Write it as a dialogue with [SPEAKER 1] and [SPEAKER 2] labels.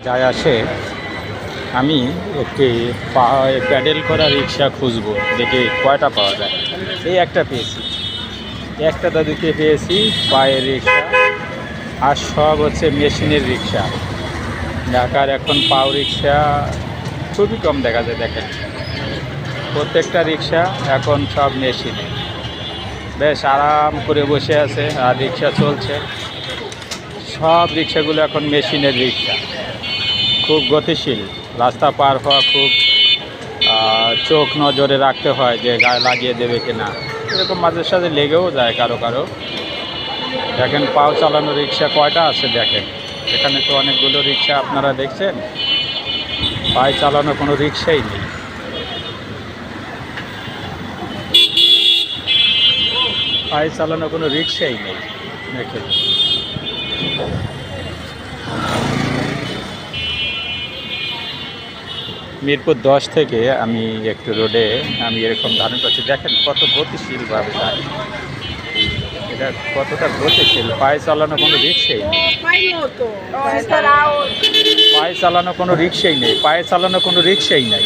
[SPEAKER 1] যায় আসে আমি একটি প্যাডেল করা রিক্সা খুঁজবো, দেখি কয়টা পাওয়া যায়। এই একটা পেয়েছি, একটা দাদুকে পেয়েছি পায়ের রিক্সা, আর সব হচ্ছে মেশিনের রিক্সা। ঢাকার এখন পাও রিক্সা খুবই কম দেখা যায়। দেখেন প্রত্যেকটা রিক্সা এখন সব মেশিনে, বেশ আরাম করে বসে আছে আর রিক্সা চলছে। সব রিক্সাগুলো এখন মেশিনের রিক্সা, খুব গতিশীল। রাস্তা পার হওয়া খুব চোখ নজরে রাখতে হয় যে গায়ে লাগিয়ে দেবে কিনা, এরকম মাঝে সাঝে লেগেও যায় কারো কারো। দেখেন পাও চালানো রিক্সা কয়টা আছে দেখেন, এখানে তো অনেকগুলো রিক্সা আপনারা দেখছেন, পায়ে চালানো কোনো রিক্সাই নেই। পায়ে চালানো কোনো রিক্সাই নেই দেখেন। মিরপুর 10 থেকে আমি একটু রোডে আমি এরকম ধারণ করছি, দেখেন কত গতিশীলভাবে যায়, এটা কতটা গতিশীল। পায়ে চালানো কোনো রিক্সাই নেই, পায়ে চালানো কোনো রিক্সাই নেই, পায়ে চালানো কোনো রিক্সাই নেই।